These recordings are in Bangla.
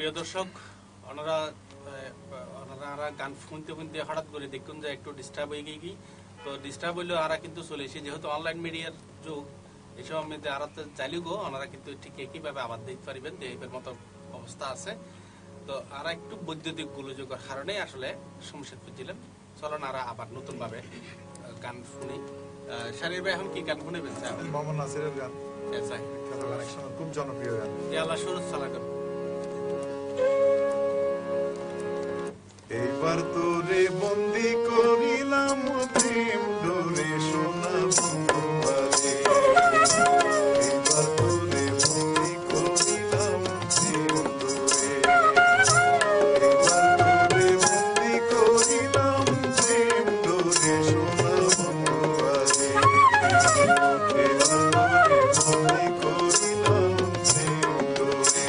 প্রিয় দর্শক, ওনারা গান শুনতে শুনতে হঠাৎ করে দেখুন যে একটু ডিস্টার্ব হয়ে গিয়ে তো ডিস্টার্ব হইলেও আর কিন্তু চলে এসে যেহেতু অনলাইন মিডিয়ার যুগ এসব মধ্যে আর চাইলেও গো ওনারা কিন্তু ঠিক একইভাবে আবার দেখতে পারবেন যে এর মতো অবস্থা আছে। তো আর একটু বৈদ্যুতিক গোলযোগের কারণে আসলে সমস্যা খুঁজছিলেন। চলুন আর আবার নতুন ভাবে গান শুনি। শারীর ভাই এখন কি গান শুনেবেন? মোহাম্মদ নাসিরের গান, খুব জনপ্রিয় গান। আল্লাহ শুরু চালা গান। এইবার তোরে বন্দি করিলাম প্রেম ডোরে সোনা বন্ধুবারে, এইবার তোরে বন্দি করিলাম প্রেম ডোরে, এইবার তোরে বন্দি করিলাম প্রেম ডোরে সোনা বন্ধুবারে, এইবার তোরে বন্দি করিলাম প্রেম ডোরে।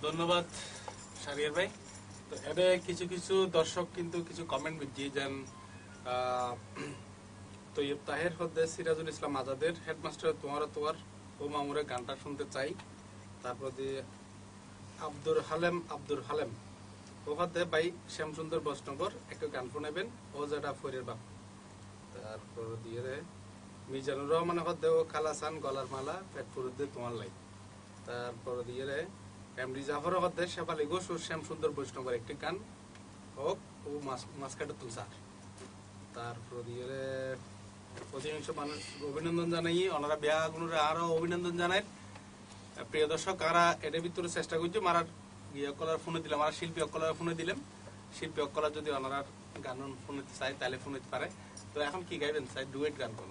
ধন্যবাদ শাহরিয়ার ভাই। তো এতে কিছু কিছু দর্শক কিন্তু কিছু কমেন্ট দিয়েছেন তৈয়ব তাহের হদ্দে সিরাজুল ইসলাম আজাদের হেডমাস্টার তোমার ও মামুরের গানটা শুনতে চাই। তারপর দিয়ে আব্দুর হালেম ও হদ্দে ভাই শ্যামসুন্দর বৈষ্ণবর একটা গান শোনাবেন ও যেটা ফরির বাপ। তারপর দিয়ে মিজানুর রহমান হদ্দে ও খালাসান গলার মালা পেট ফুরুদ্দে তোমার লাই। তারপর দিয়ে এমডি জাফর হদ্দে শেফালি ঘোষ ও শ্যামসুন্দর বৈষ্ণবের একটি গান হোক ও মাসকাটা তুষার। তারপর দিয়ে অধিকাংশ মানুষ অভিনন্দন জানাই ওনারা বিয়াগুলোর আরো অভিনন্দন জানাই। প্রিয় দর্শক কারা এটার ভিতরে চেষ্টা করছি মারার অকলার ফোনে দিলাম আর শিল্পী অকলার ফোনে দিলাম। শিল্পী অকলা যদি ওনারা গান ফোনে চাই তাহলে ফোনে পারে। তো এখন কি গাইবেন চাই ডুয়েট গান কোন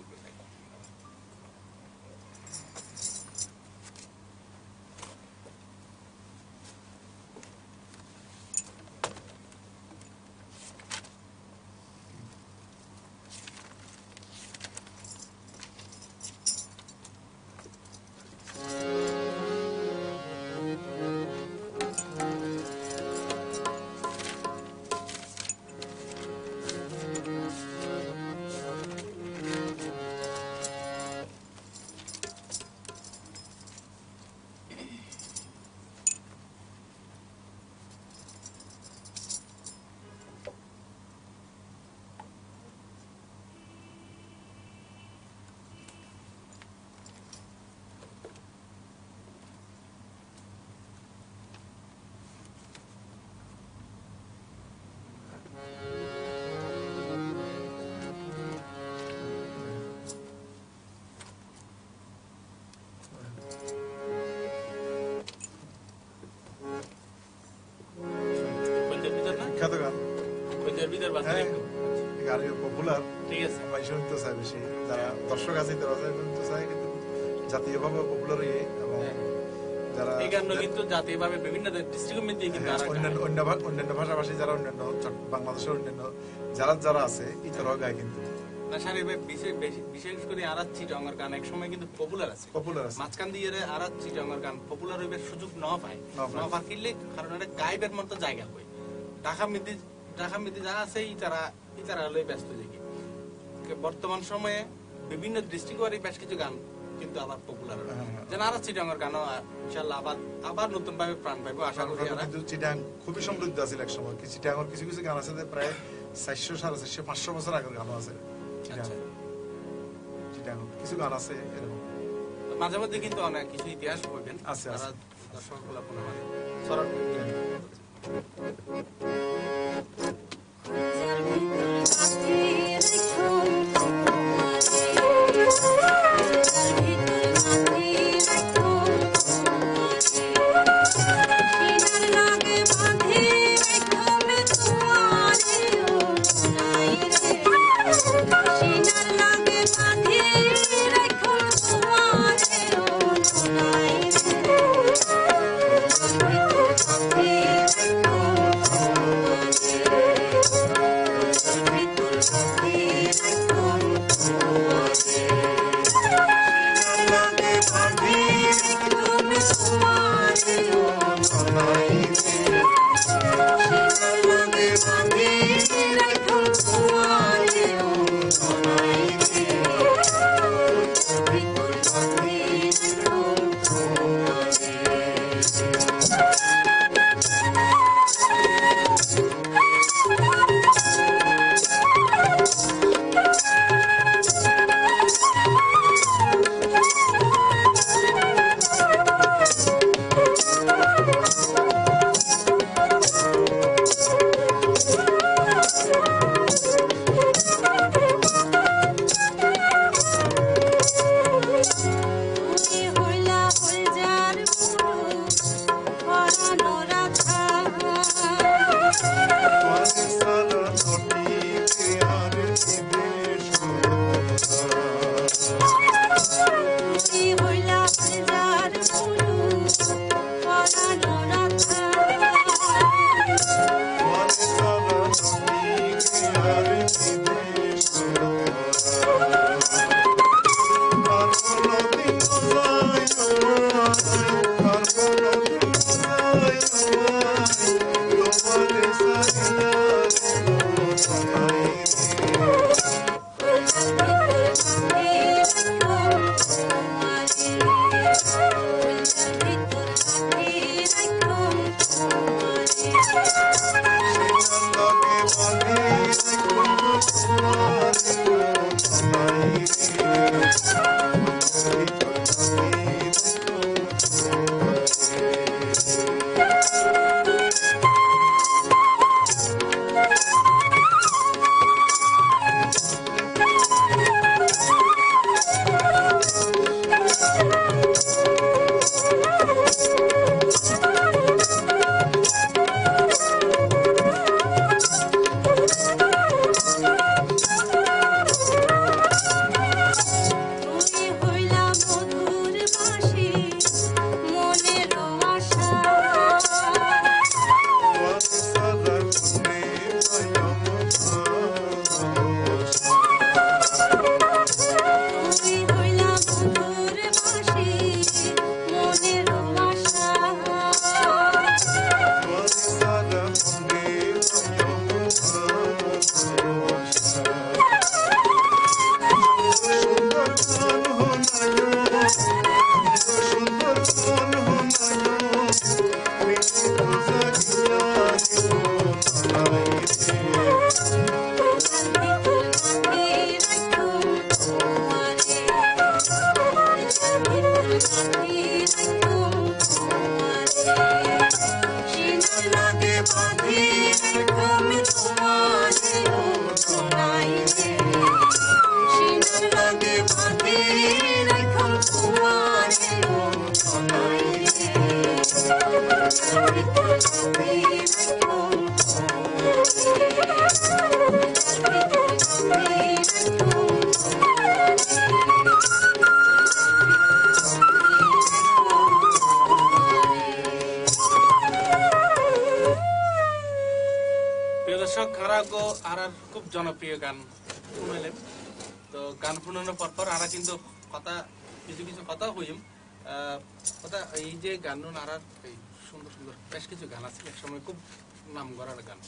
বিখ্যাত গান গানের পপুলার ঠিক আছে ভাই শুনতে চাই বেশি যারা দর্শক আছে তারা শুনতে চায় কিন্তু জাতীয়ভাবে পপুলার এবং যারা এই গানটা কিন্তু জাতীয়ভাবে বিভিন্ন ডিস্ট্রিক্টের মধ্যে কিন্তু অন্যান্য ভাষাভাষী যারা অন্যান্য বাংলাদেশের অন্যান্য যারা আছে ইতরাও গায় কিন্তু না শারীর ভাই বিশেষ করে আরাত চিটাঙ্গের গান এক সময় কিন্তু পপুলার আছে মাঝখান দিয়ে আরাত চিটাঙ্গের গান পপুলার হইবার সুযোগ না পায় না পাকিলে কারণ এটা গাইবের মতো জায়গা হয় ঢাকা মিদি যা আছে ইতারা লই ব্যস্ত জায়গা বর্তমান সময়ে বিভিন্ন ডিস্ট্রিক্টের বেশ কিছু গান কিন্তু আবার পপুলার যেন আরাত চিটাঙ্গের গানও ইনশাআল্লাহ আবার নতুন ভাবে প্রাণ পাইবো আশা করি। কিন্তু চিটাং খুবই সমৃদ্ধ আছিল এক সময় চিটাঙ্গের কিছু কিছু গান আছে প্রায় 400, 450, 500 বছর আগের গানও আছে চিটাং কিছু গান আছে এরকম মাঝে মধ্যে কিন্তু অনেক কিছু ইতিহাস বলবেন আছে দর্শকগুলো সরল দর্শক আরাগো আর খুব জনপ্রিয় গান শুনাইলেন। তো গান শুনানোর পর আরা কিন্তু কথা কিছু কিছু কথা হইম কথা এই যে গান আর এই সুন্দর সুন্দর বেশ কিছু গান আছে একসময় খুব নাম করার গান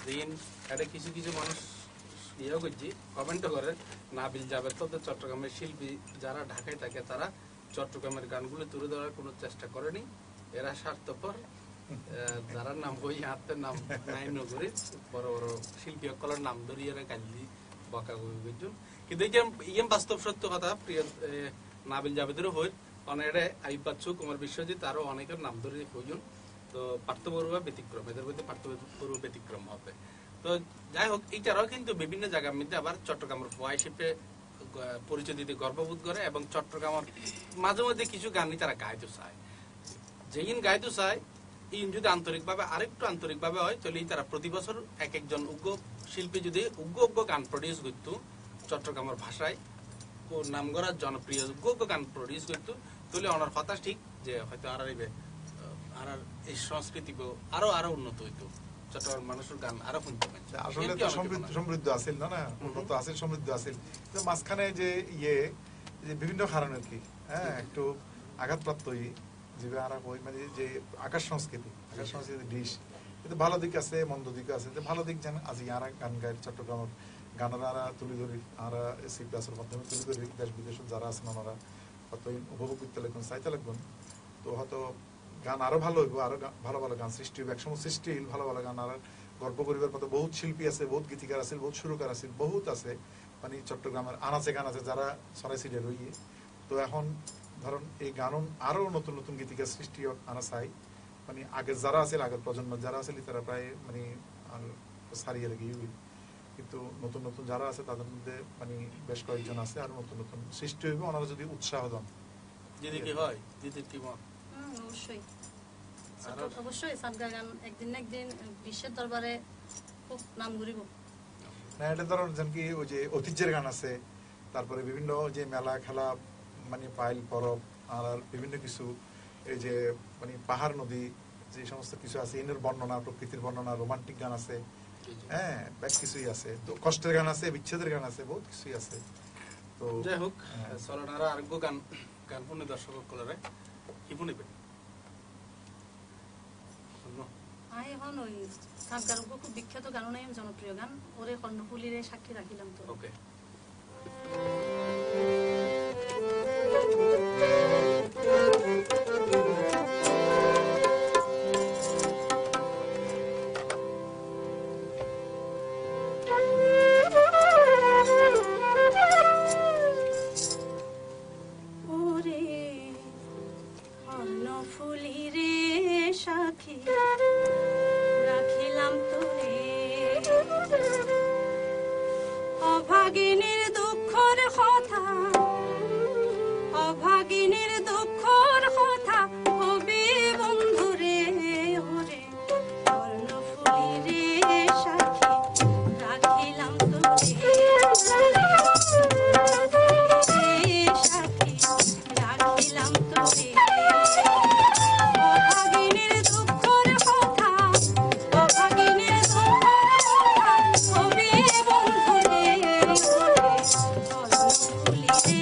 দিন এটা কিছু কিছু মানুষ ইয়েও করছি কমেন্টও করে নাবিল জাবেদ তো চট্টগ্রামের শিল্পী যারা ঢাকায় থাকে তারা চট্টগ্রামের গানগুলো তুলে ধরার কোনো চেষ্টা করেনি, এরা স্বার্থপর। যারা নাম বই হাতের নাম নাই নগরে বড় বড় শিল্পী সকলের নাম ধরিয়ে গালি বকা গুজন, কিন্তু এই যে ইয়ে বাস্তব সত্য কথা প্রিয় নাবিল জাবেদেরও হই অনেকে আইব বাচ্চু কুমার বিশ্বজিৎ আরো অনেকের নাম ধরে হইজন। তো পার্থ বড়ুয়া ব্যতিক্রম, এদের মধ্যে পার্থ বড়ুয়া ব্যতিক্রম হবে। তো যাই হোক এটারাও কিন্তু বিভিন্ন জায়গার মধ্যে আবার চট্টগ্রামের ফোয়া হিসেবে পরিচয় দিতে গর্ববোধ করে এবং চট্টগ্রামের মাঝে মধ্যে কিছু গানই তারা গাইতে চায়। যেদিন গাইতে চায় ইন যদি আন্তরিকভাবে আরেকটু আন্তরিকভাবে হয় তাহলে তারা প্রতি বছর এক একজন উগ্র শিল্পী যদি উগ্র গান প্রডিউস করত চট্টগ্রামের ভাষায় নাম করা জনপ্রিয় উগ্র গান প্রডিউস করত তাহলে ওনার হতাশ ঠিক যে হয়তো আর এই সংস্কৃতি আরো আরো উন্নত হইতো, চট্টগ্রাম মানুষের গান আরো শুনতে পাচ্ছে। আসলে তো সমৃদ্ধ আছিল না উন্নত আছিল সমৃদ্ধ আছিল, কিন্তু মাঝখানে যে ইয়ে যে বিভিন্ন কারণে কি হ্যাঁ একটু আঘাতপ্রাপ্ত মানে যে আকাশ সংস্কৃতি ডিশ কিন্তু ভালো দিক আছে মন্দ দিক আছে। ভালো দিক যেন আজ ইয়ারা গান গায় চট্টগ্রামের গানেরা তুলে ধরি আমরা সি প্লাসের মাধ্যমে তুলে ধরি, দেশ বিদেশের যারা আছেন ওনারা হয়তো উপভোগ করতে লাগবেন চাইতে লাগবেন। তো হয়তো গান আরো ভালো হইব, আরো ভালো ভালো গান সৃষ্টি হইব, একসময় সৃষ্টি হইল ভালো ভালো গান। আর গর্ব করিবার মতো বহুত শিল্পী আছে, বহুত গীতিকার আছে, বহুত সুরকার আছে, বহুত আছে মানে চট্টগ্রামের আনাচে গান আছে যারা সরাই সিডে রইয়ে। তো এখন ধরুন এই গান আরো নতুন নতুন গীতিকার সৃষ্টি আনা চাই, মানে আগের যারা আছে আগের প্রজন্ম যারা আছে তারা প্রায় মানে সারিয়ে লেগে কিন্তু নতুন নতুন যারা আছে তাদের মধ্যে মানে বেশ কয়েকজন আছে আর নতুন নতুন সৃষ্টি হইবে ওনারা যদি উৎসাহ দেন। যদি কি হয় দিদির কি মত? অবশ্যই অবশ্যই সাবগা গান একদিন না একদিন বিশ্বের দরবারে খুব নাম করিব না। এটা ধরুন যেন কি ওই যে ঐতিহ্যের গান আছে, তারপরে বিভিন্ন যে মেলা খেলা মানে পাইল পরব আর বিভিন্ন কিছু এই যে মানে পাহাড় নদী যে সমস্ত কিছু আছে এনের বর্ণনা, প্রকৃতির বর্ণনা, রোমান্টিক গান আছে, হ্যাঁ বেশ কিছুই আছে। তো কষ্টের গান আছে, বিচ্ছেদের গান আছে, বহুত কিছুই আছে। তো যাই হোক চলুন আর আরেকগো গান গান শুনে দর্শক সকলের কি শুনিবেন? এখন ওই সাবগার খুব বিখ্যাত গান নাই জনপ্রিয় গান ওরে কর্ণফুলিরে সাক্ষী রাখিলাম তো। ওকে অভাগিনীর দুঃখের কথা, অভাগিনীর দুঃখের কথা কবি বন্ধুরে ওরে কর্ণফুলিরে সাক্ষী রাখিলাম তোরে, সাক্ষী রাখিলাম তোরে। অভাগিনীর দুঃখের কথা, অভাগিনীর দুঃখের কথা কবি বন্ধুরে কর্ণফুলিরে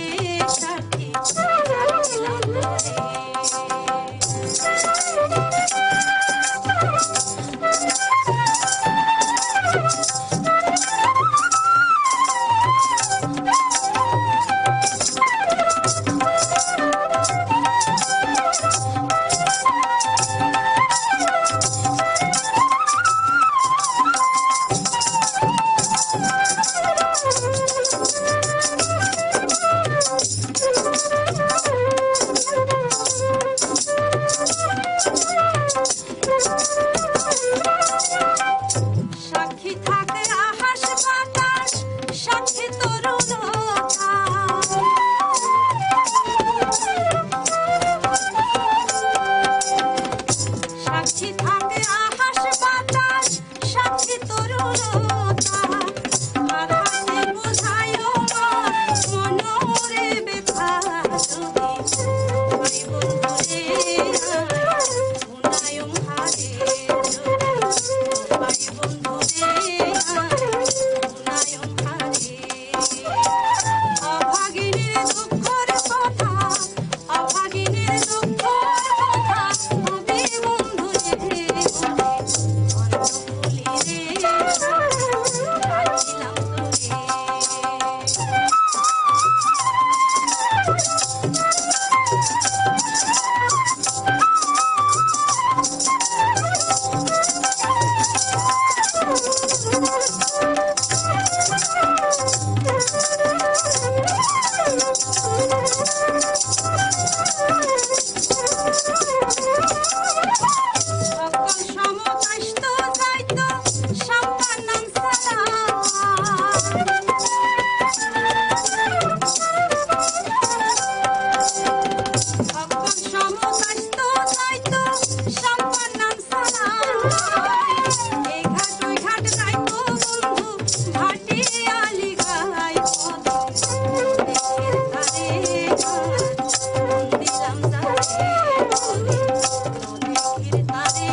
সাক্ষী থাকে আকাশ বাতাস, সাক্ষী তরুণতা, আর হাসে বোঝায়ও মনরে ব্যথা। যদি ভাই বন্ধুরে উনায়ম হারে, ভাই বন্ধুরে উনায়ম হারে। অভাগিনীর দুঃখের কথা, অভাগিনীর দুঃখের কথা, হবে বন্ধুরে অন্তঃপুলি রে, রাখিলাম তোরে। সকল সমকাষ্ট যাইত সম্পন্নম সারা, সকল সমকাষ্ট যাইত সম্পন্নম সারা। এই ঘাট ওই ঘাট যাইত বন্ধু, ঘাটে আলি গাই পদ, নদীর ধারে মন দিলাম যারে, নদীর ধারে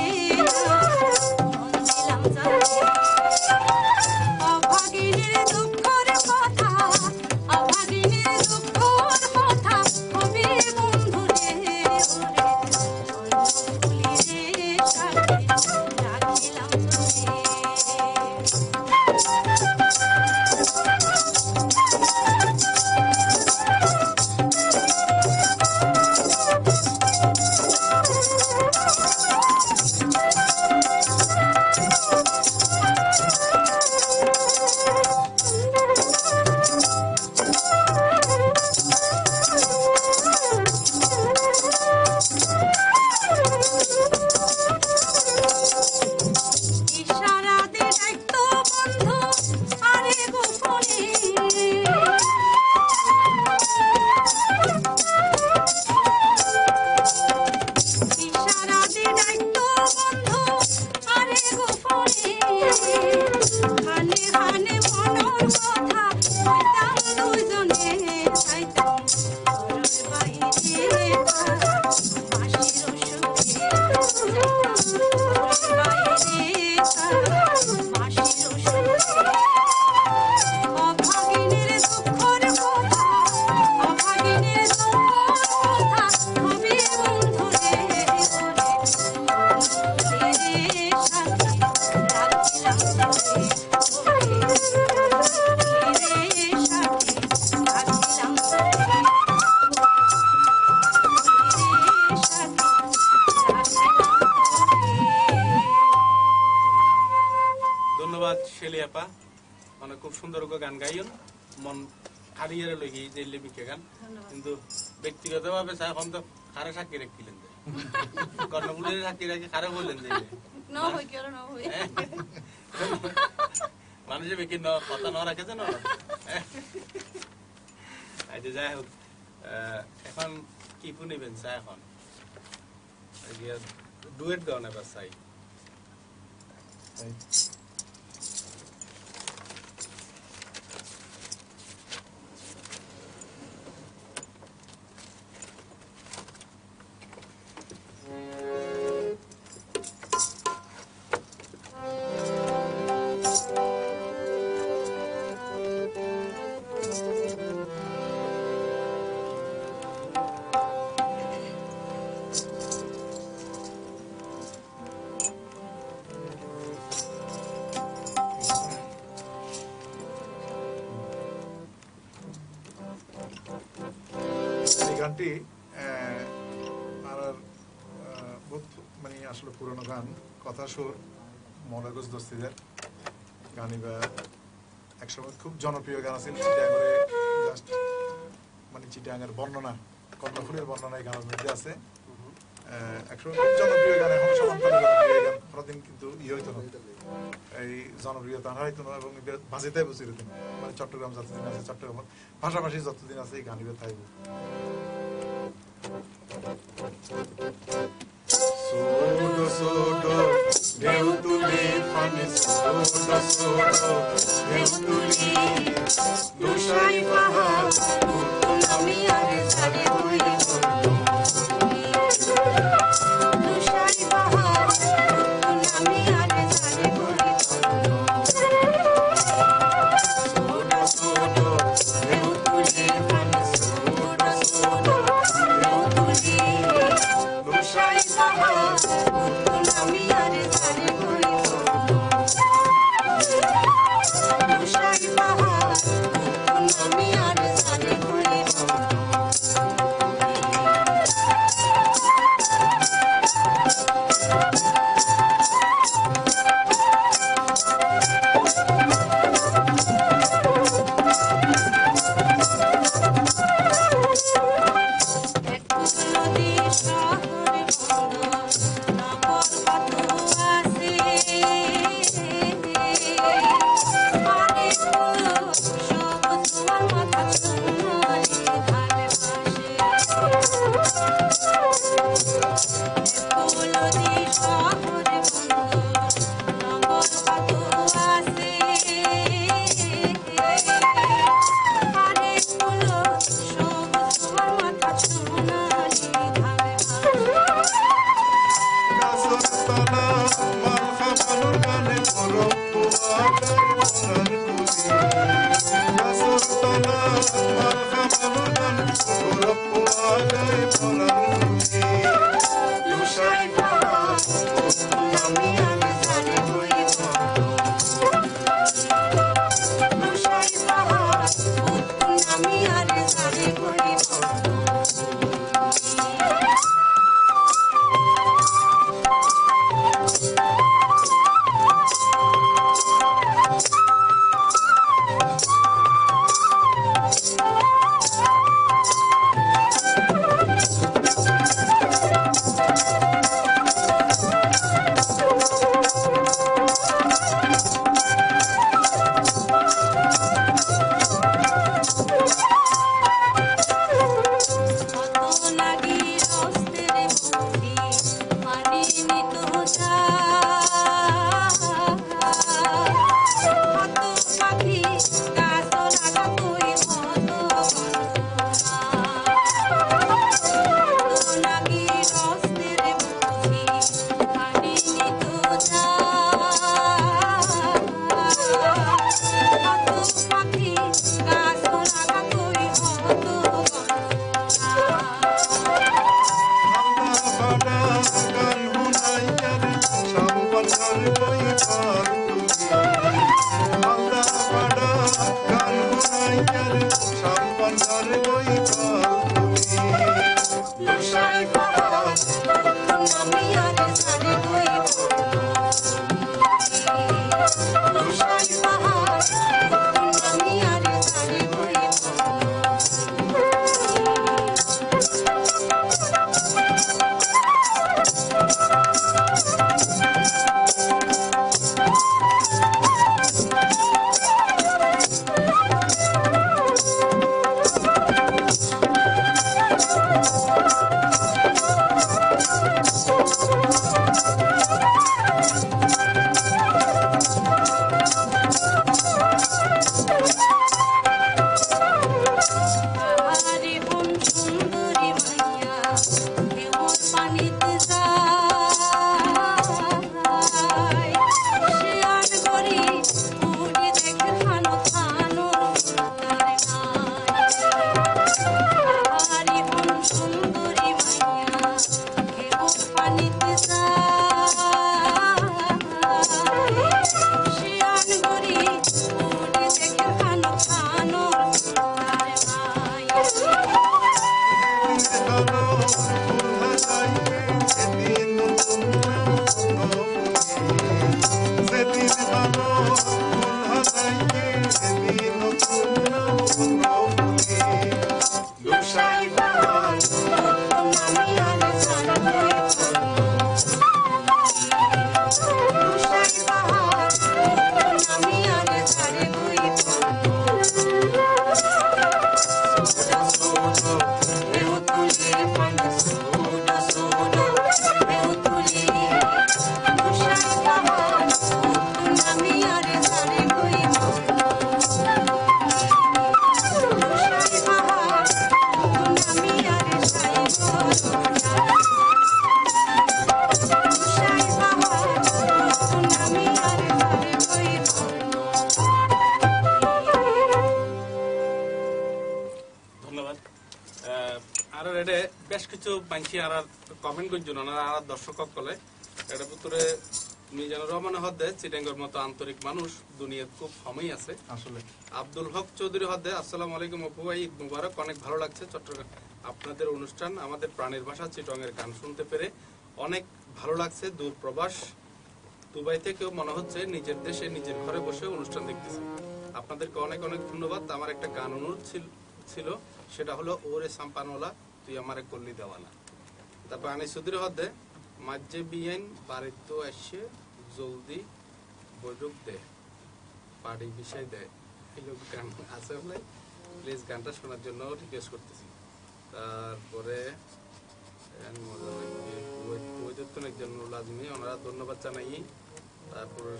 মন দিলাম যারে। অভাগিনীর দুঃখের কথা, অভাগিনীর দুঃখের কথা, হবে বন্ধুরে ওরে অন্তঃপুলি রে, সাক্ষী রাখিলাম তোরে। ইশারা দে ডাকতো বন্ধু আরে গোপনে, ইশারা দে ডাকতো বন্ধু আরে গোপনে। হানে হানে মনের কথা কইতাম দুইজনে, চাইতাম ঘরের বাইরে বাঁশির সুরে, চাইতাম ঘরের বাইরে বাঁশির সুরে। অভাগিনীর দুঃখের কথা, অভাগিনীর দুঃখের কথা, হবে বন্ধুরে ওরে অন্তঃপুলি রে, সাক্ষী রাখিলাম তোরে, ওরে অন্তঃপুলি রে, সাক্ষী রাখিলাম তোরে, ধন্যবাদ শেলি আপা, মানে খুব সুন্দর করে গান গাইন, মন হারিয়ে লই যে লিমিকে গান। কিন্তু ব্যক্তিগতভাবে এখন তো খারে সাক্ষী রাখিলেন, কর্ণপুরের সাক্ষী রাখি খারে বললেন যে ন হই কেন ন হই মানুষের বেশি কথা না রাখেছে না। আচ্ছা যাই হোক, এখন কি শুনিবেন চা? এখন ডুয়েট গাও এবার চাই। এই গানটি মানে আসলে পুরনো গান, কথা সুর মনাগজ দস্তিদের গানিবা একসময় খুব জনপ্রিয় গান আছে চিটাগাঙে, জাস্ট মানে চিটাগাঙের বর্ণনা, কর্ণফুলের বর্ণনা এই গানের মধ্যে আছে। একসময় খুব জনপ্রিয় গান, এখন সমান্তরাল জনপ্রিয় গান, প্রতিদিন কিন্তু হইতো না, এই জনপ্রিয়তা হারাইতো না এবং বাজেতে বসে রইতো না। মানে চট্টগ্রাম যতদিন আছে, চট্টগ্রাম পাশাপাশি যতদিন আছে এই গানিবে থাকবো। ছোট ছোট ঢেউ তুলে পানে ছোট ছোট ঢেউ তুলি দুসাই পাহাড় আমি আর সারে হই দুসাই পাহাড় আমি আর সারে হই ছোট ছোট ঢেউ তুলে পানে ছোট ছোট ঢেউ তুলি দুসাই পাহাড় আমি আর সারে হই দুসাই পাহাড় আমি আর সারে হই নদী শহরে নগর কত আছে পারে সব তোমার মাথা সোনালি ধারে পাশে নদী শহরে নগর কত আছে পারে সব তোমার মাথা সোনালি ধারে পাশে গাছতলা মাল খাবানোর গানে পরপুয়াদের পরার তুলি গাছতলা মাল খাবানোর গানে পরপুয়াদের পরার তুলি দুসাই পাহাড় আমি আর সারে হইব দুসাই পাহাড় আমি আর সারে হইব কত লাগি রস্তের বুদ্ধি পানি নিত যা কত পাখি গাছ লাগা কই কত লাগি রস্তের বুদ্ধি পানি নিত যা কত পাখি গাছ লাগা কই কত আল্লাহ বাড়া গান হুনাইয়ারে সাম্পান্নার বই পার তুলি আল্লাহ বাড়া গান হুনাইয়ারে সাম্পান্নার বই পার তুলি দুসাই পাহাড় আমি আর সারে হইব দুসাই পাহাড় আমি আর সারে হইব কিছু মানছি আর কমেন্ট করছেন ওনারা আর দর্শক কলে এটা ভিতরে মিজানুর রহমান হদ্দে চিটাঙ্গের মতো আন্তরিক মানুষ দুনিয়ার খুব কমই আছে আসলে আব্দুল হক চৌধুরী হদ্দে আসসালামু আলাইকুম অপু ভাই, ঈদ মুবারক। অনেক ভালো লাগছে চট্টগ্রাম আপনাদের অনুষ্ঠান, আমাদের প্রাণের ভাষা চিটাঙ্গের গান শুনতে পেরে অনেক ভালো লাগছে। দূর প্রবাস দুবাই থেকেও মনে হচ্ছে নিজের দেশে নিজের ঘরে বসে অনুষ্ঠান দেখতেছি। আপনাদেরকে অনেক অনেক ধন্যবাদ। আমার একটা গান অনুরোধ ছিল, সেটা হলো ওরে সাম্পানওয়ালা তুই আমারে কল্লি দেওয়ালা। তারপর আনি সুদূর হদ্দে মাঝে বিয়েন বাড়ির তো এসে জলদি বৈঠক দে পাড়ি বিষয় দেয়, এই লোক গান আছে বলে প্লিজ গানটা শোনার জন্য রিকোয়েস্ট করতেছি। তারপরে একজন লাজমি ওনারা ধন্যবাদ জানাই। তারপরে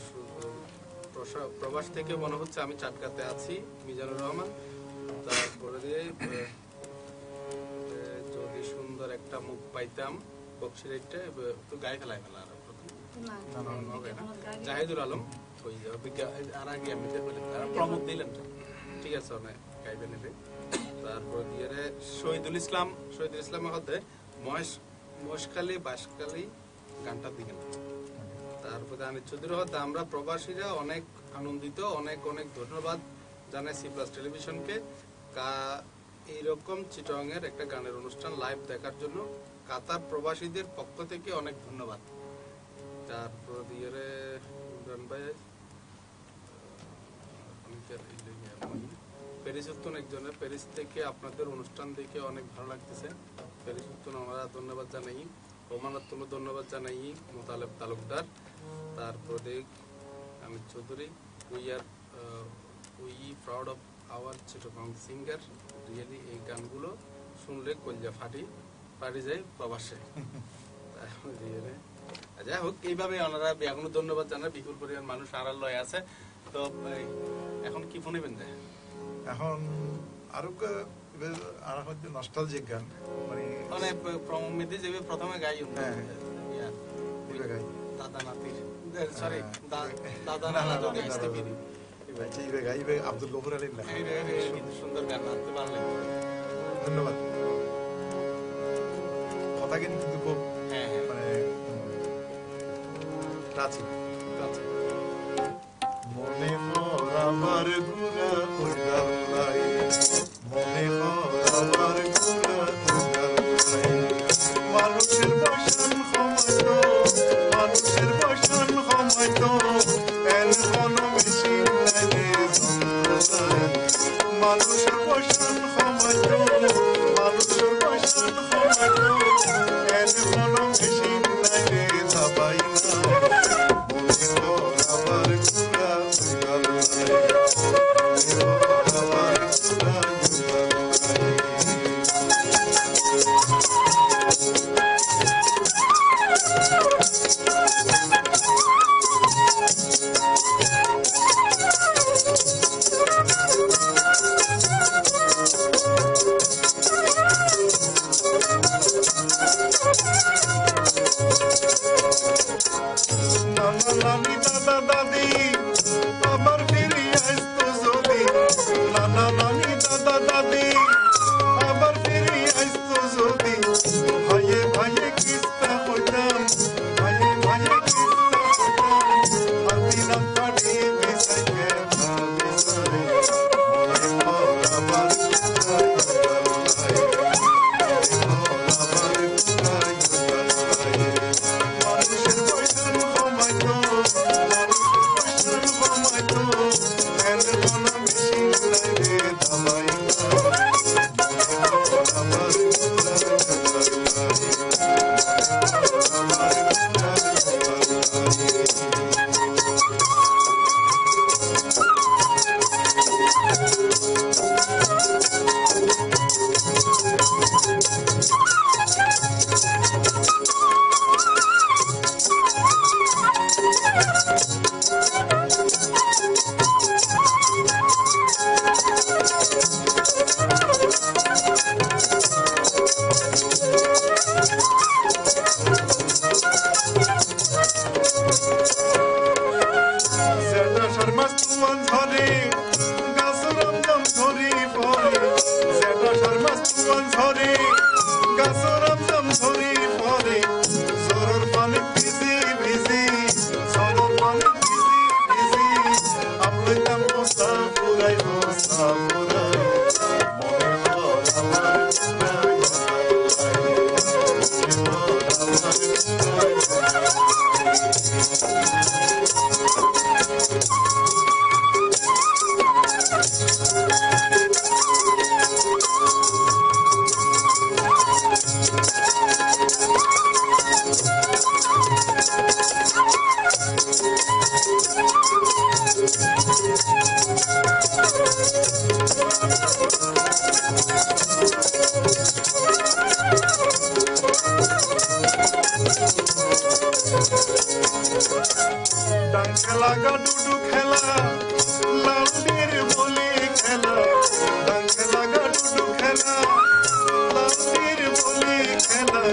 প্রবাস থেকে মনে হচ্ছে আমি চাটকাতে আছি, মিজানুর রহমান। তারপরে যদি সুন্দর একটা মুখ পাইতাম বক্সির একটা একটু গায়ে ফেলা আর জাহিদুল আলম ওই আর আগে আমি প্রমোদ দিলেন, ঠিক আছে অনেক গাইবে নেবে। তারপর দিয়ে শহীদুল ইসলামের হতে মহেশখালী বাঁশখালী গানটা দিকেন। তারপরে আমি চৌধুরী হতে আমরা প্রবাসীরা অনেক আনন্দিত, অনেক অনেক ধন্যবাদ জানাই সি প্লাস টেলিভিশনকে এইরকম চিটাং এর একটা গানের অনুষ্ঠান লাইভ দেখার জন্য কাতার প্রবাসীদের পক্ষ থেকে অনেক ধন্যবাদ। তারপর দিয়ে প্যারিস উত্তন একজনের প্যারিস থেকে আপনাদের অনুষ্ঠান দেখে অনেক ভালো লাগতেছে। প্যারিস উত্তন আমরা ধন্যবাদ জানাই, ওমানাত্তম ধন্যবাদ জানাই মোতালেব তালুকদার। তারপরে আমি Chowdhury we proud of our Chittagong singer, really এই গানগুলো শুনলে কলজা ফাটি যায় প্রবাসে। যাই হোক এইভাবে ওনারা এখনো ধন্যবাদ জানায়, বিপুল পরিমাণ মানুষ আড়াল লয় আছে। তো এখন কি ফোনে বেঁধে এখন আরো আর হচ্ছে নস্টালজিক গান মানে প্রমিতি যে প্রথমে গাই দাদা নাতির সরি দাদা নানা যদি আসতে পারি আব্দুল গফুর আলী সুন্দর গান নাচতে পারলে ধন্যবাদ। কথা কিন্তু খুব মানে নাচি মনে আমার গুড়া উড়ালাই, মনে আমার গুড়া উড়ালাই, মানুষের বসন ক্ষমাইত, মানুষের বসন ক্ষমাইত, এন কোন মেশিন নাই মানুষের বসন ক্ষমাইত, মানুষের বসন ক্ষমাইত, এন কোন মেশিন নাই রে যাবাই না মনে আমার গুড়া নানি দাদা দাদি আবার ফিরে আসতো যদি, নানা নানি দাদা দাদি আবার ফিরে আসতো যদি, ভাইয়ে ভাইয়ে কিস্তা হইতাম, ভাইয়ে ভাইয়ে কিস্তা হইতাম, হাতি না কাটি বিছাইকে ভাবিসারে মনে আবার মানুষের বৈঠন ক্ষমাইতো ডাং খেলা গাডুডু খেলা লাউলির বলি খেলা ডাং খেলা গাডুডু খেলা লাউলির বলি খেলা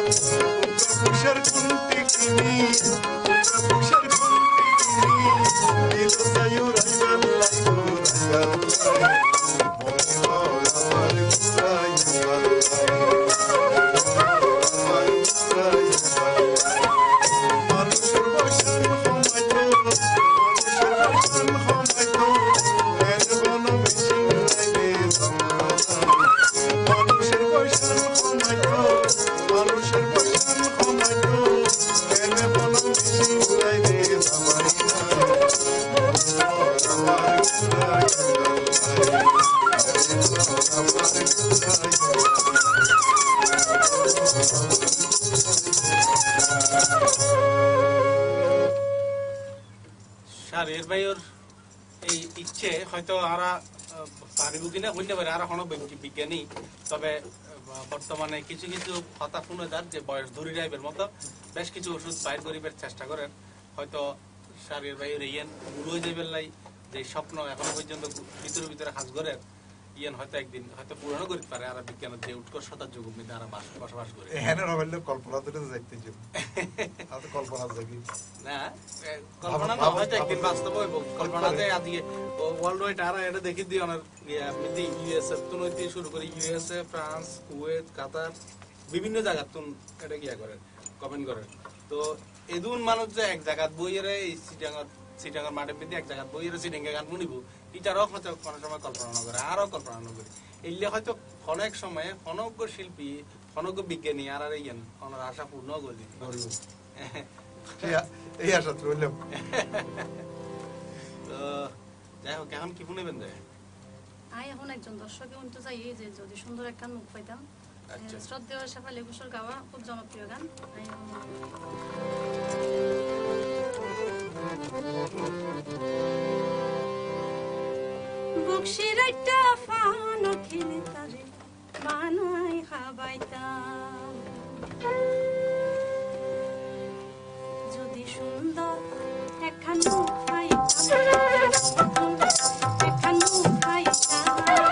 পুষের কুন্তি কিনি পুষের কুন্তি কিনি দিল যায়ু রাইগাল লাইগো রাইগাল শাহরিয়ার ভাইয়ের এই ইচ্ছে হয়তো আরা পারিব কিনা হইতে পারে আর কোনো বিজ্ঞানী, তবে বর্তমানে কিছু কিছু হতা শুনে যার যে বয়স ধরি যাইবের মতো বেশ কিছু ওষুধ বাইর করিবার চেষ্টা করেন। হয়তো শাহরিয়ার ভাইয়ের ইয়েন গুরু হয়ে যাইবেন লাই যে স্বপ্ন এখনো পর্যন্ত ভিতরে ভিতরে কাজ করেন ইয়েন হয়তো একদিন হয়তো পূরণ করতে পারে। আর বিজ্ঞানের যে উৎকর্ষতার যুগ মধ্যে আর বসবাস করে এখানে রবেল কল্পনা তো যাইতে যাব আর কল্পনা জাগি না কল্পনা না হয়তো একদিন বাস্তব হইব। কল্পনাতে আজকে ওয়ার্ল্ড ওয়াইড আর এটা দেখি দিই অনেক আপনি ইউএসএ তো নইতে শুরু করে ইউএসএ ফ্রান্স কুয়েত কাতার বিভিন্ন জায়গা তুন এটা কিয়া করেন কমেন্ট করেন। তো এদুন মানুষ যে এক জায়গা বইয়ের সিটাঙ্গার মাঠে পেতে এক জায়গা বইয়ের সিটিংয়ে গান শুনিব এটারও হয়তো কোনো সময় কল্পনা না করে আরো কল্পনা না করে এলে হয়তো অনেক সময় অনজ্ঞ শিল্পী অনজ্ঞ বিজ্ঞানী আর আর ইয়েন ওনার আশা পূর্ণ করে দিতে পারব। এই আশা রইলাম। তো যাই হোক এখন কি শুনেবেন যায় আই এখন একজন দর্শকে উনতে চাই যে যদি সুন্দর একটা মুখ পাইতাম। আচ্ছা। শ্রদ্ধেয় শেফালি ঘোষের গাওয়া খুব জনপ্রিয় গান। বক্সির একটা ফান খেলে তারে মানাই খাবাইতাম, যদি সুন্দর একখান মুখ পাইতাম একখান মুখ পাইতাম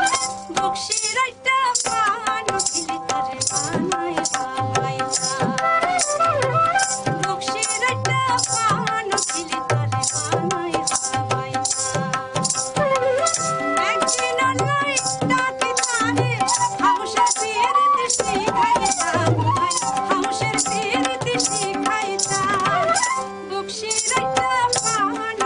বক্সির একটা ফান খেলে তারে মানাই খাবাইতাম বক্সির একটা ফান খেলে তারে মানাই খাবাইতাম একদিন নয় ডাকি তারে হাউসের ফিরতে শিখাইতাম হাউসের ফিরতে শিখাইতাম বক্সির একটা ফান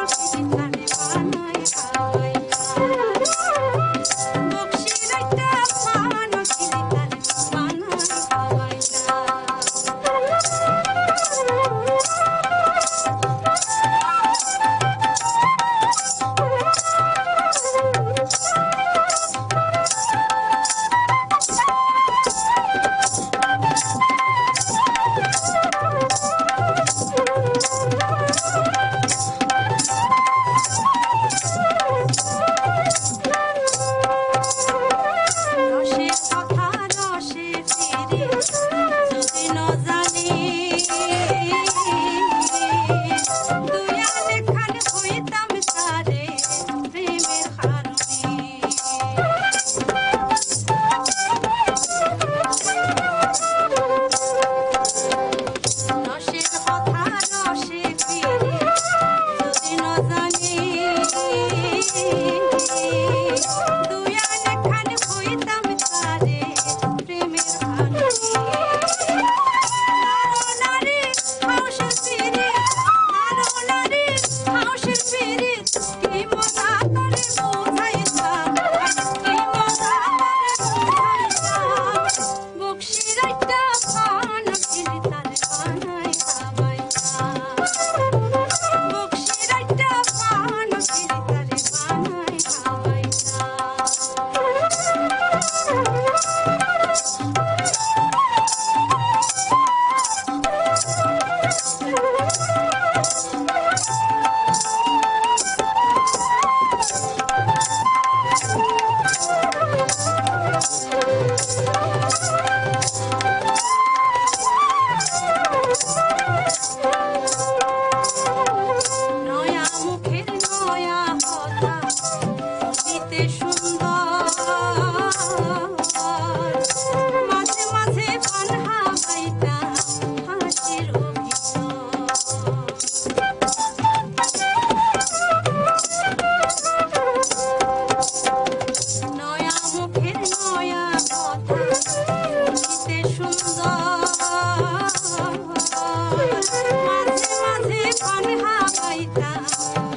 হাওয়াইতাম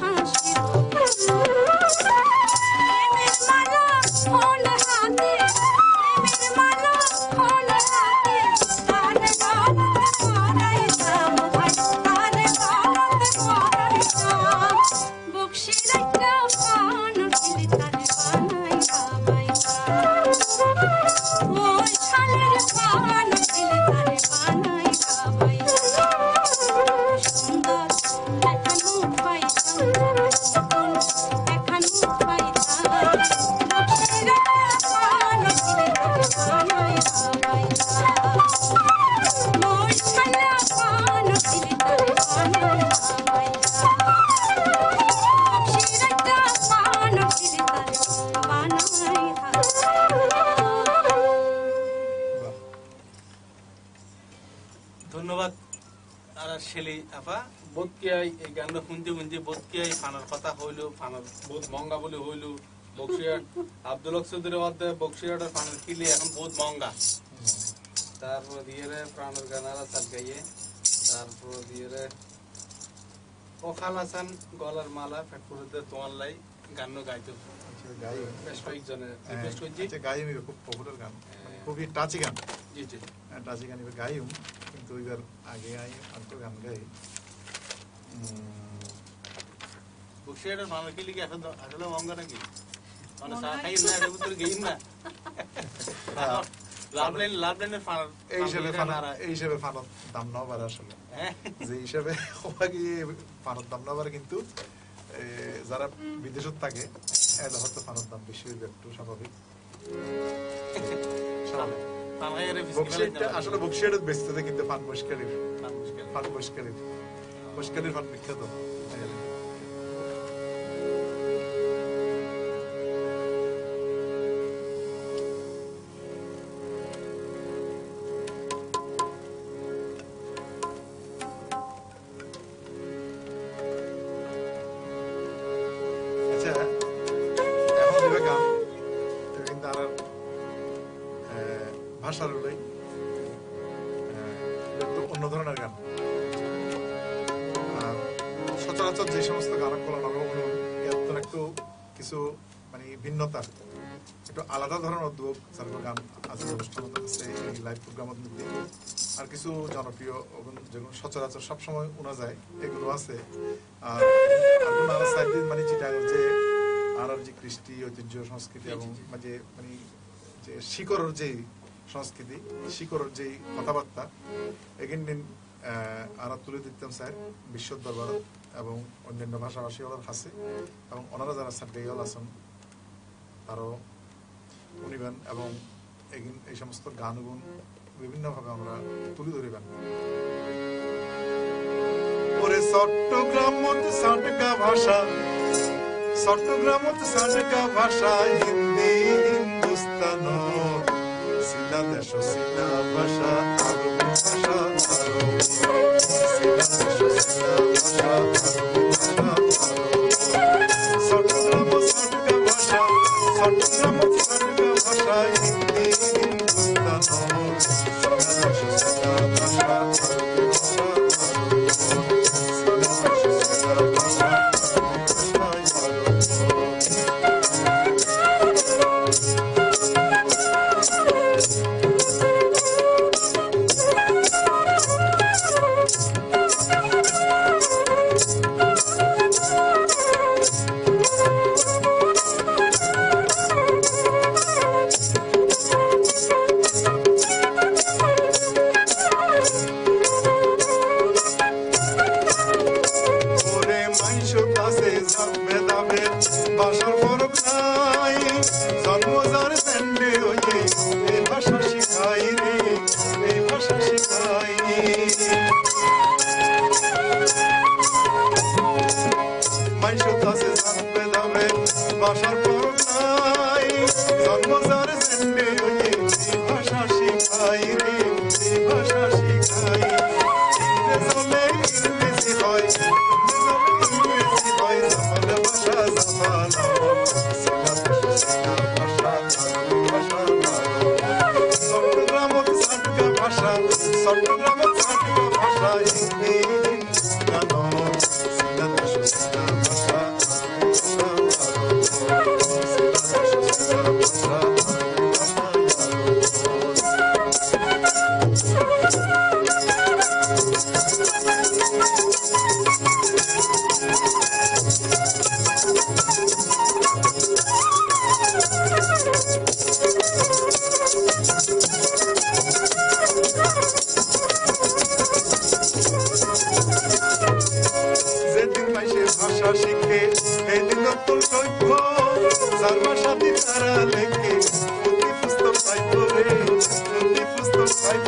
হাসি প্রেমের মালা ফোন হাতে প্রেমের মালা ফোন হাতে কানে গলত করাইতাম ভাই কানে গলত করাইতাম বক্সির একটা পান খিলি তারে বানাই খাওয়াইতাম ওই ছালের পান খিলি তারে বানাই খাওয়াইতাম সুন্দর এখন মুখ পাইতাম এখন মুখ পাইতাম বক্সির একটা পান খিলি তারে বানাই খাওয়াইতাম ওই ছালের পান খিলি তারে বানাই খাওয়াইতাম ধন্যবাদ আর শেলি আপা বোধ কিয়াই এই গানটা শুনতে শুনতে বোধ কিয়াই ফানার কথা হইলো ফানার বহুত মহঙ্গা বলে হইলো বক্সিয়াট আব্দুল হক চৌধুরীর মধ্যে বক্সিয়াটের ফানার কিলে এখন বহুত মহঙ্গা তারপর দিয়ে প্রাণের গানারা চাল গাইয়ে তারপর দিয়ে ওখাল হাসান গলার মালা ফ্যাক্টরিতে তোমার লাই গান গাইতো গাই বেশ কয়েকজনের রিকোয়েস্ট করছি গাই আমি খুব পপুলার গান খুবই টাচি গান জি জি টাচি গান এবার গাইম কিন্তু এবার আগে গাই আর তো গান গাই বক্সিয়াটের ফানার কিলে কি আসলে আসলে মহঙ্গা নাকি মানে চা খাই না এর ভিতরে গেইন না লাভলাইনের ফানার এই হিসেবে ফানার দাম নাও বাড়ে আসলে যে হিসাবে কি ফানার দাম না বাড়ে কিন্তু যারা বিদেশত থাকে এদের হয়তো ফানার দাম বেশি হইবে একটু স্বাভাবিক আসলে বক্সিয়াটের বেচতে কিন্তু ফান মুশকিলের ফান বিখ্যাত ভাষার অন্য ধরনের গান সচরাচর যে সমস্ত গান একটু কিছু মানে ভিন্নতা একটু আলাদা ধরনের উদ্যোগ গান আছে অনুষ্ঠান আছে এই লাইভ প্রোগ্রামের মধ্যে আর কিছু জনপ্রিয় যেগুলো সচরাচর সবসময় শোনা যায় এগুলো আছে আর মানে চিটাগাং যে আর যে কৃষ্টি ঐতিহ্য সংস্কৃতি এবং মানে মানে যে শিকড়ের যে সংস্কৃতি শিকড়ের যে কথাবার্তা এগিন দিন আর তুলে দিতাম স্যার বিশ্ব দরবার এবং অন্যান্য ভাষাভাষী ওনার কাছে এবং ওনারা যারা সার্গাইল আছেন তারও শুনিবেন এবং এই সমস্ত গানগুন বিভিন্নভাবে আমরা তুলে ধরিবেন ওরে চট্টগ্রাম সাটকা ভাষা চট্টগ্রামত সাটকা ভাষা হিন্দি হিন্দুস্তান সিলা দেশ সিলা ভাষা আরব ভাষা সিলা দেশ সিলা ভাষা চট্টগ্রাম সাটকা ভাষা চট্টগ্রামত সাটকা ভাষা হিন্দি হিন্দুস্তান সিলা দেশ সিলা ভাষা শশা শিখে এই দিন নতুন সৈক্য সর্বসাথী তারা লেখে মুক্তি পুস্তক পাইব রে মুক্তি পুস্তক পাইব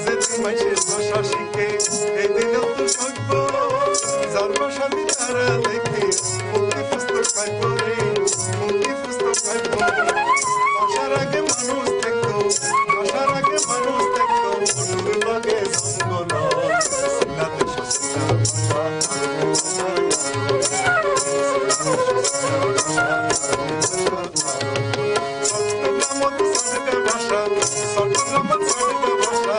যেদিন মাইসের শশা শিখে এই দিন নতুন সৈক্য সর্বসাথী তারা লেখে মুক্তি পুস্তক পাইব রে মুক্তি পুস্তক পাইব আসার আগে মানুষ দেখতো আসার আগে মানুষ দেখতো পশুর লগে সঙ্গ নয় সিনাতে শশা চট্টগ্রামত ছয়টা ভাষা চট্টগ্রামত ছয়টা ভাষা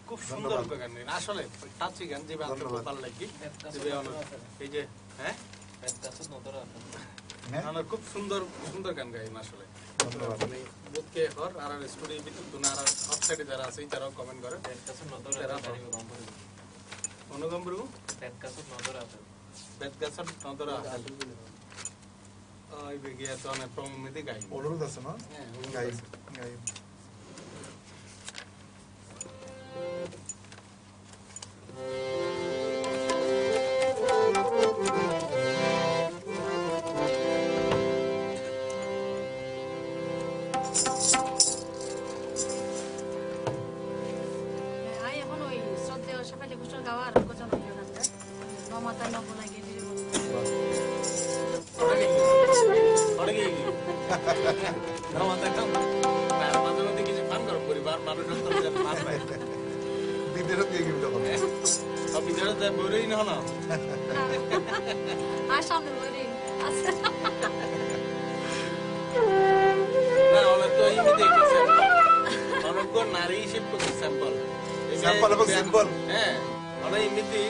খুব সুন্দর গান আসলে টাচি গান যে খুব ভালো লাগে এই যে হ্যাঁ খুব সুন্দর সুন্দর গান গাই আসলে বুঝকে হর আর স্টুডিও ভিতর তুনা আর আউটসাইডে যারা আছে তারাও কমেন্ট করে অনুগম্বরু বেদগাছর নদরা ওই বেগিয়া তো অনেক প্রমিতি গাই অনুরোধ আছে না গাই গাই বিদেরও দিয়ে গিয়ে তখন বিদেরও যায় বইরই না না আর সামনে বইরি আছে না ওরা তো এই দেখেছে অনেক নারী হিসেবে করছে স্যাম্পল স্যাম্পল এবং সিম্বল হ্যাঁ ওরা এমনিতে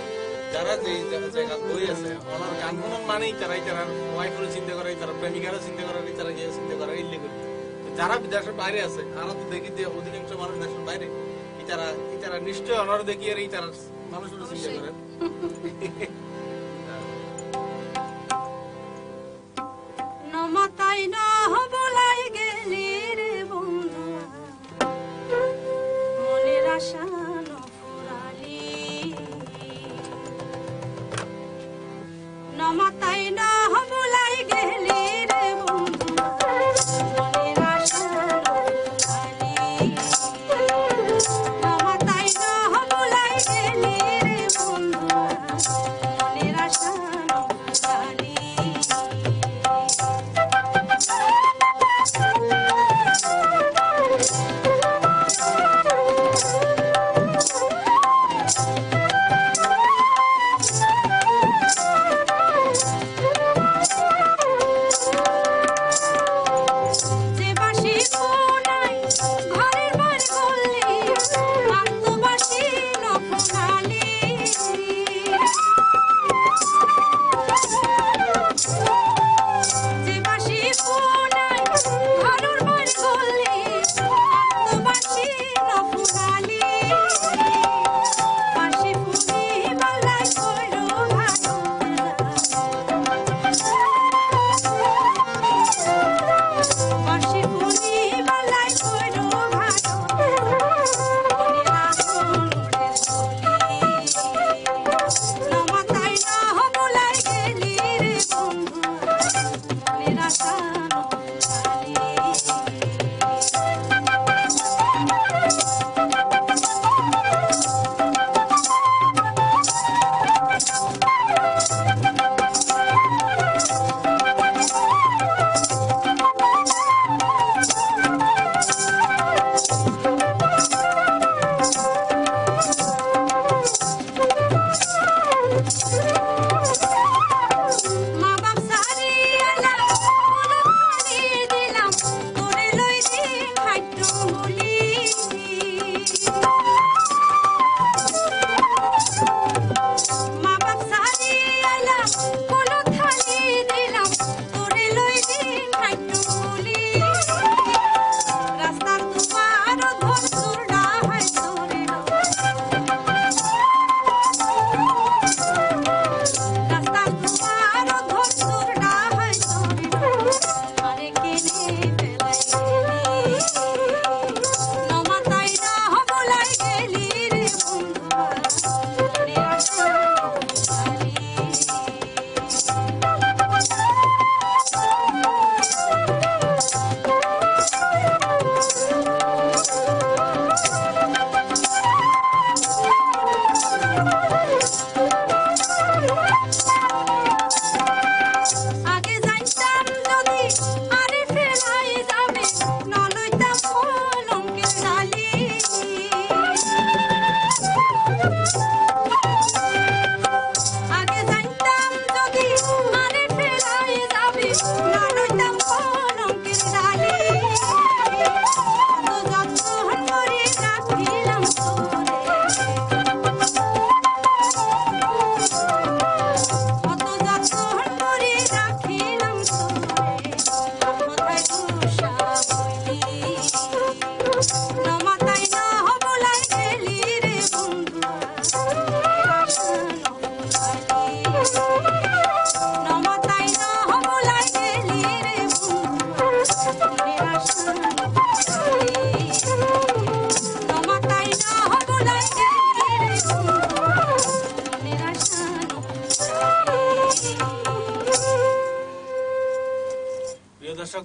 যারা যে জায়গা বই আছে ওনার গান শোনার মানেই তারাই তারা ওয়াইফেরও চিন্তা করে তারা প্রেমিকারও চিন্তা করে তারা গিয়ে চিন্তা করে ইল্লি করে যারা দেশের বাইরে আছে আমরা তো দেখি যে অধিকাংশ মানুষ দেশের বাইরে তারা নিশ্চয় অনার দেখি আর এই তারা মানুষগুলো চিন্তা করেন নমতাই না বলাই গেলি রে বন্ধু মনের আশা নফুরালি নমতাই না বলাই গেলি রে বন্ধু মনের আশা নফুরালি নমতাই না বলাই গেলি রে বন্ধু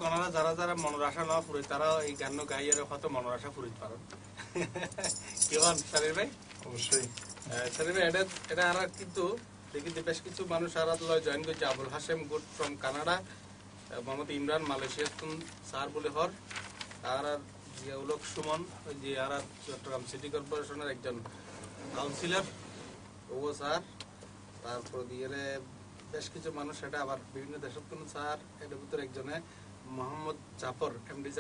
গণনা যারা যারা মনের আশা না পুরে তারা এই গান গাইয়ের হয়তো মনের আশা পুরিত পারেন কি হন সারির ভাই? অবশ্যই সারির ভাই এটা আর কিন্তু দেখি বেশ কিছু মানুষ আর জয়েন করছে। Abul Hashem good from Canada, Mohammad Imran Malaysia sir বলে হর, আর জিয়াউলক সুমন যে আর চট্টগ্রাম সিটি কর্পোরেশনের একজন কাউন্সিলর ও স্যার, তারপর দিয়ে বেশ কিছু মানুষ এটা আবার বিভিন্ন দেশের কোন স্যার, এটার ভিতরে একজনে মোহাম্মদ জাফর এমডি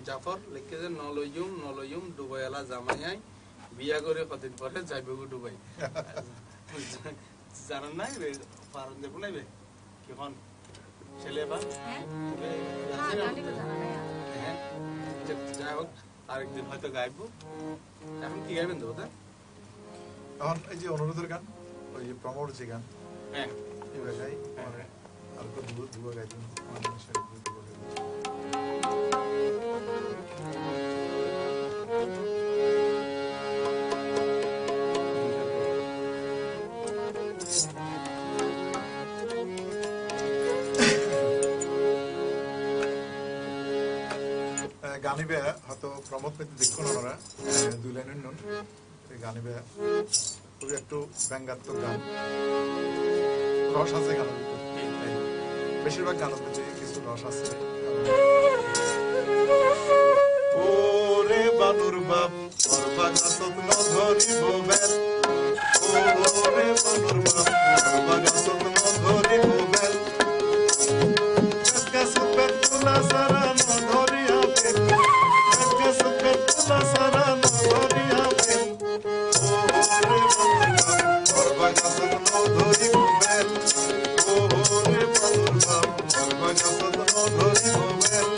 জাফর লিখেছে নলয়ুম ডুবাইলা জামাইয়াই বিয়া করে কদিন পরে যাইব ডুবাই। জানেন নাই পারন দেব নাই কি হন ছেলে বা হ্যাঁ, যাই হোক আরেকদিন হয়তো গাইব। এখন কি গাইবেন তো ওটা? এখন এই যে অনুরোধের গান, ওই যে প্রমোর যে গান, হ্যাঁ এগুলো গাই। হ্যাঁ। আর দুয়া গাইতেন গানিবে হয়তো প্রমোদ পেতে দেখুন ওনারা 2 লাইনের নুন গানিবে খুবই একটু ব্যঙ্গাত্মক গান, রস আছে গানের ভিতর, বেশিরভাগ গানের ভিতরে কিছু রস আছে। ওরে বানুর বাপ তোর বাগানত ন ধরিব বেল, ওরে বানুর বাপ তোর বাগানত ন ধরিব বেল, সুপের তুলা সারা ন ধরিয়া বেল, সুপের তুলা সারা ন ধরিয়া বেল, ওরে বানুর বাপ তোর বাগানত ন ধরিব বেল, ওরে বানুর বাপ তোর বাগানত ন ধরিব বেল।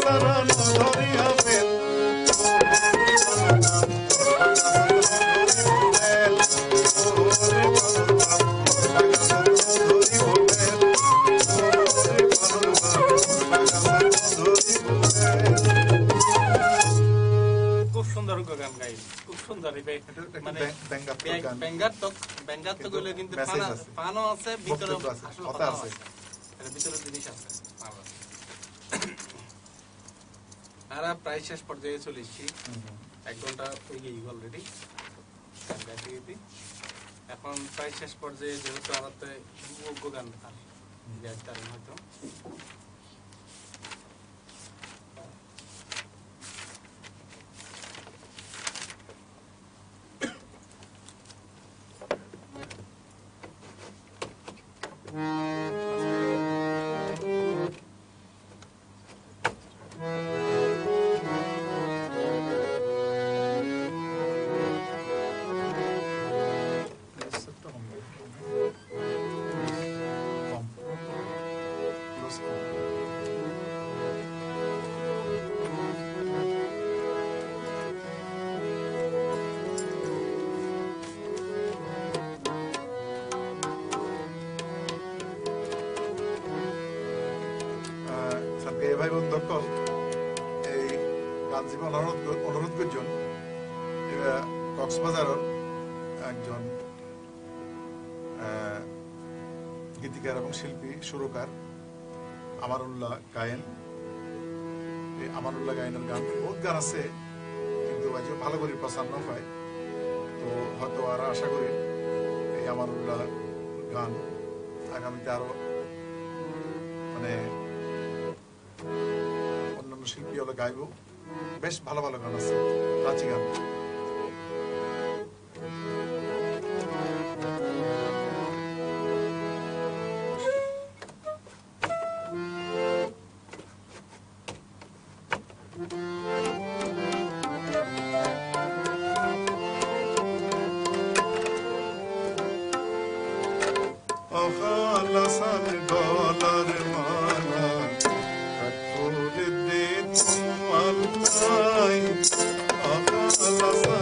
সারানো ধরিয়া ফেল খুব সুন্দর গান গাই, খুব সুন্দর। মানে ব্যঙ্গাত্মক হলে কিন্তু ফানও আছে, ভিতরে আসলে কথা আছে, ভিতরে জিনিস আছে। আমরা প্রায় শেষ পর্যায়ে চলে এসেছি, 1 ঘন্টা হয়ে গেছে অলরেডি গান গাইতে গাইতে। এখন প্রায় শেষ পর্যায়ে, যেহেতু আমার যোগ্য গান গাইতে হয়তো ভাই বন্ধুসকল, এই গানজীবী অনুরোধ করছেন কক্সবাজারের একজন গীতিকার এবং শিল্পী সুরকার আমারুল্লাহ গায়েন। এই আমারুল্লাহ গায়েনের গান বহুত গান আছে, কিন্তু আজও ভালো করে প্রচার না পায়। তো হয়তো আর আশা করি এই আমারুল্লাহ গান আগামীতে আরো মানে অন্যান্য শিল্পী হলো গাইব। বেশ ভালো ভালো গান আছে, প্রাচী গান। গলার মালা করে দে তোমার গলার মালা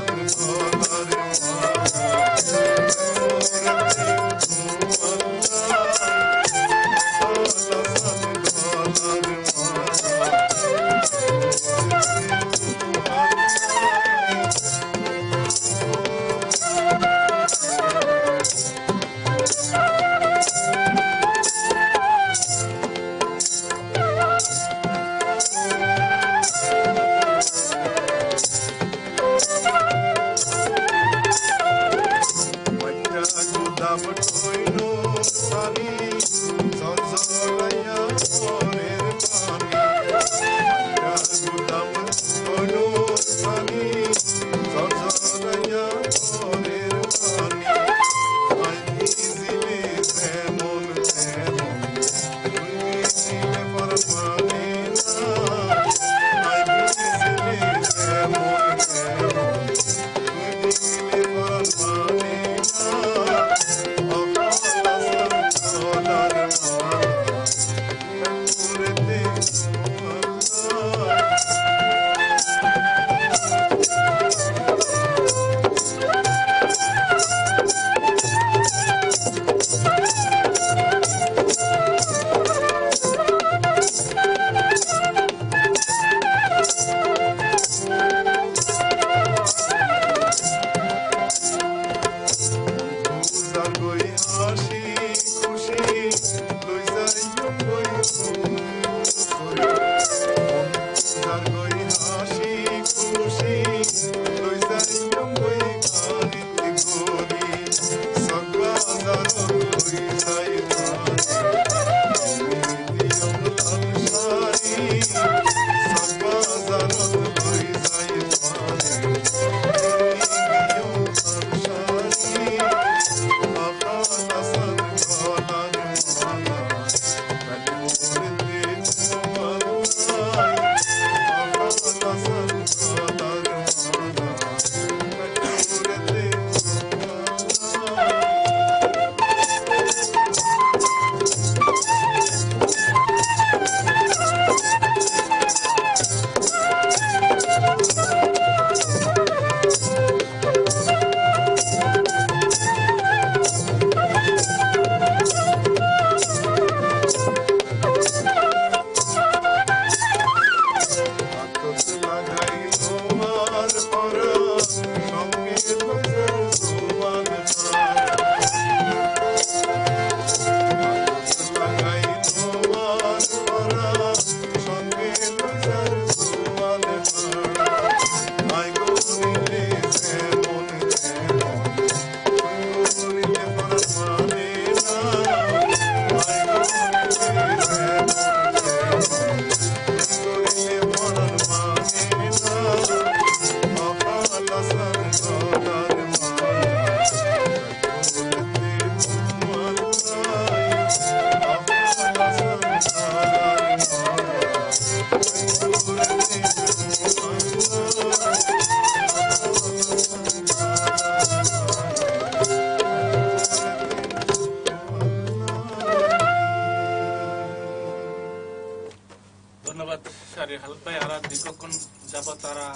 ভাই আর দীর্ঘক্ষণ যাবত তারা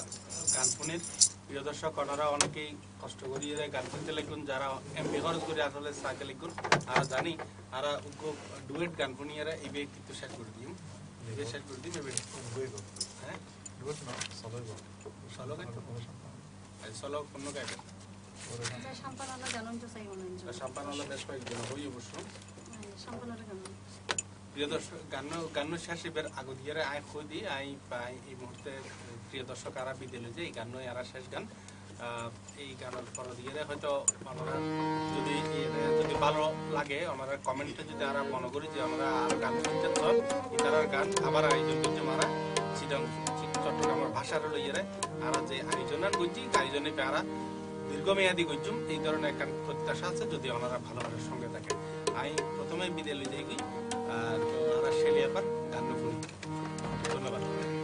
গান শুনির প্রিয় দর্শক ওনারা অনেকেই কষ্ট করিয়ে গান শুনতে লাগুন যারা এমবি খরচ করে আসলে সাইকেল লাগুন আর জানি আর ডুয়েট গান শুনিয়ে এইভাবে কিন্তু শেষ করে দিম শেষ করে দিম এবার হ্যাঁ সলো গাইতো সলো কোন গাইবে আচ্ছা সম্পাদনা জানুন তো চাই মনে হয় সম্পাদনা বেশ কয়েকজন হই অবশ্য সম্পাদনা জানুন প্রিয় দর্শক গান শেষ এবার আগত গিয়ে আয় খুঁই দিই আই পাই এই মুহূর্তে প্রিয় দর্শক আরা বিদেলে যে এই গান আরা শেষ গান এই গানের পর দিয়ে হয়তো আমরা যদি ভালো লাগে আমরা কমেন্টে যদি আমরা মনে করি যে আমরা আর গান শুনতে চাই এটার গান আবার আয়োজন করছে আমরা চট্টগ্রামের ভাষার লইয়ে আর যে আয়োজন করছি আয়োজনে আমরা দীর্ঘমেয়াদী করছুম এই ধরনের একটা প্রত্যাশা আছে যদি ওনারা ভালোভাবে সঙ্গে থাকে আমি প্রথমে বিদায় লই যাই তো ওনারা শেলি আবার গান শুনি ধন্যবাদ করলি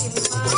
মা